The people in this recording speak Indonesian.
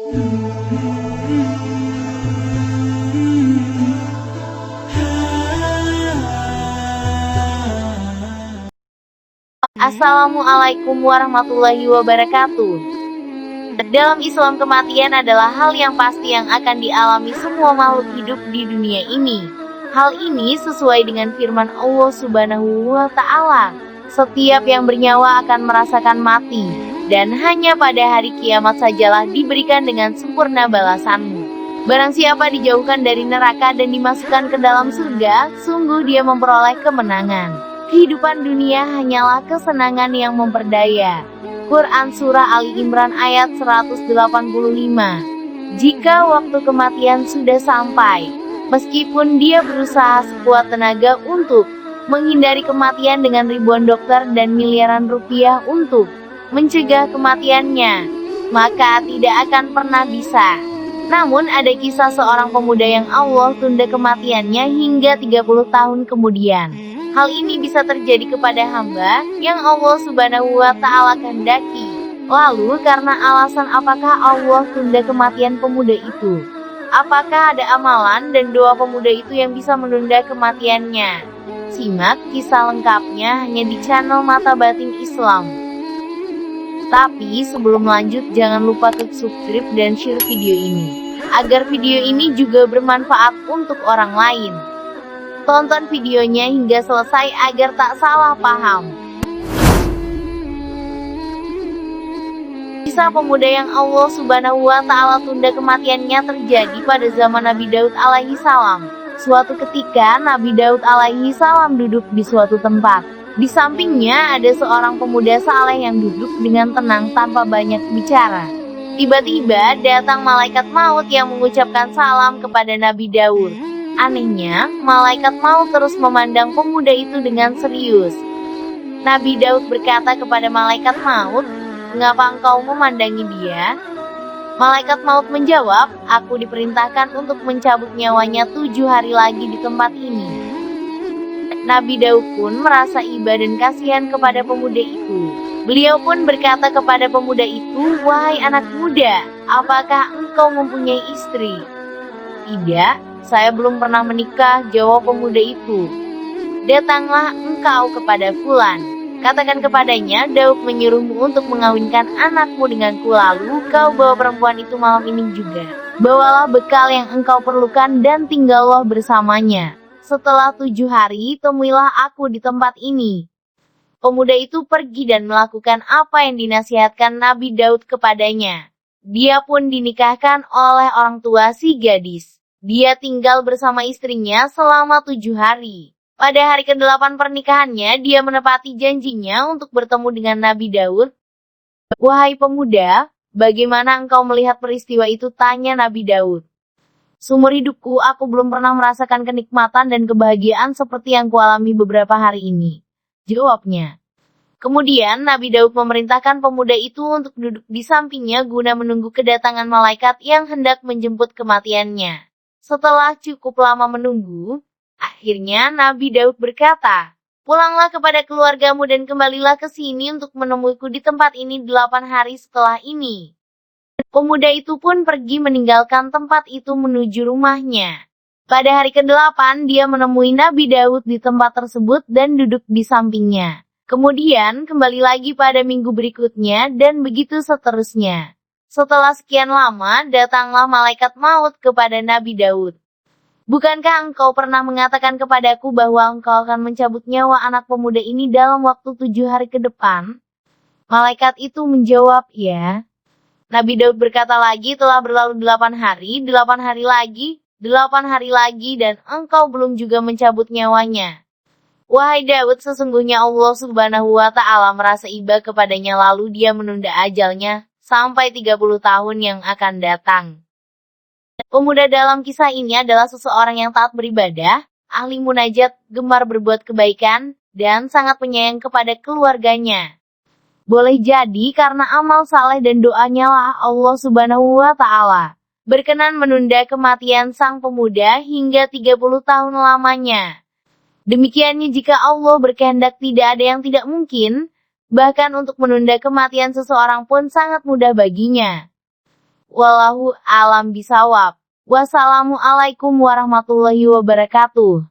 Assalamualaikum warahmatullahi wabarakatuh. Dalam Islam, kematian adalah hal yang pasti yang akan dialami semua makhluk hidup di dunia ini. Hal ini sesuai dengan firman Allah Subhanahu wa Ta'ala. Setiap yang bernyawa akan merasakan mati, dan hanya pada hari kiamat sajalah diberikan dengan sempurna balasanmu. Barang siapa dijauhkan dari neraka dan dimasukkan ke dalam surga, sungguh dia memperoleh kemenangan. Kehidupan dunia hanyalah kesenangan yang memperdaya. Quran Surah Ali Imran ayat 185. Jika waktu kematian sudah sampai, meskipun dia berusaha sekuat tenaga untuk menghindari kematian dengan ribuan dokter dan miliaran rupiah untuk mencegah kematiannya, maka tidak akan pernah bisa. Namun ada kisah seorang pemuda yang Allah tunda kematiannya hingga 30 tahun kemudian. Hal ini bisa terjadi kepada hamba yang Allah Subhanahu wa Ta'ala kehendaki. Lalu karena alasan apakah Allah tunda kematian pemuda itu? Apakah ada amalan dan doa pemuda itu yang bisa menunda kematiannya? Simak kisah lengkapnya hanya di channel Mata Batin Islam. Tapi sebelum lanjut, jangan lupa klik subscribe dan share video ini, agar video ini juga bermanfaat untuk orang lain. Tonton videonya hingga selesai agar tak salah paham. Kisah pemuda yang Allah Subhanahu wa Ta'ala tunda kematiannya terjadi pada zaman Nabi Daud alaihi salam. Suatu ketika Nabi Daud alaihi salam duduk di suatu tempat. Di sampingnya ada seorang pemuda saleh yang duduk dengan tenang tanpa banyak bicara. Tiba-tiba datang malaikat maut yang mengucapkan salam kepada Nabi Daud. Anehnya, malaikat maut terus memandang pemuda itu dengan serius. Nabi Daud berkata kepada malaikat maut, "Mengapa engkau memandangi dia?" Malaikat maut menjawab, "Aku diperintahkan untuk mencabut nyawanya 7 hari lagi di tempat ini." Nabi Daud pun merasa iba dan kasihan kepada pemuda itu. Beliau pun berkata kepada pemuda itu, "Wahai anak muda, apakah engkau mempunyai istri?" "Tidak, saya belum pernah menikah," jawab pemuda itu. "Datanglah engkau kepada Fulan. Katakan kepadanya, Daud menyuruhmu untuk mengawinkan anakmu denganku, lalu kau bawa perempuan itu malam ini juga. Bawalah bekal yang engkau perlukan dan tinggallah bersamanya. Setelah 7 hari, temuilah aku di tempat ini." Pemuda itu pergi dan melakukan apa yang dinasihatkan Nabi Daud kepadanya. Dia pun dinikahkan oleh orang tua si gadis. Dia tinggal bersama istrinya selama 7 hari. Pada hari ke-8 pernikahannya, dia menepati janjinya untuk bertemu dengan Nabi Daud. "Wahai pemuda, bagaimana engkau melihat peristiwa itu?" tanya Nabi Daud. "Seumur hidupku, aku belum pernah merasakan kenikmatan dan kebahagiaan seperti yang kualami beberapa hari ini," jawabnya. Kemudian Nabi Daud memerintahkan pemuda itu untuk duduk di sampingnya guna menunggu kedatangan malaikat yang hendak menjemput kematiannya. Setelah cukup lama menunggu, akhirnya Nabi Daud berkata, "Pulanglah kepada keluargamu dan kembalilah ke sini untuk menemuiku di tempat ini 8 hari setelah ini." Pemuda itu pun pergi meninggalkan tempat itu menuju rumahnya. Pada hari ke-8 dia menemui Nabi Daud di tempat tersebut dan duduk di sampingnya. Kemudian kembali lagi pada minggu berikutnya dan begitu seterusnya. Setelah sekian lama, datanglah malaikat maut kepada Nabi Daud. "Bukankah engkau pernah mengatakan kepadaku bahwa engkau akan mencabut nyawa anak pemuda ini dalam waktu 7 hari ke depan?" Malaikat itu menjawab, "Ya." Nabi Daud berkata lagi, "Telah berlalu 8 hari, 8 hari lagi, 8 hari lagi, dan engkau belum juga mencabut nyawanya. Wahai Daud, sesungguhnya Allah Subhanahu wa Ta'ala merasa iba kepadanya, lalu dia menunda ajalnya sampai 30 tahun yang akan datang." Pemuda dalam kisah ini adalah seseorang yang taat beribadah, ahli munajat, gemar berbuat kebaikan, dan sangat penyayang kepada keluarganya. Boleh jadi karena amal saleh dan doanya lah Allah Subhanahu wa Ta'ala berkenan menunda kematian sang pemuda hingga 30 tahun lamanya. Demikiannya jika Allah berkehendak, tidak ada yang tidak mungkin, bahkan untuk menunda kematian seseorang pun sangat mudah baginya. Wallahu a'lam bishawab. Wassalamualaikum warahmatullahi wabarakatuh.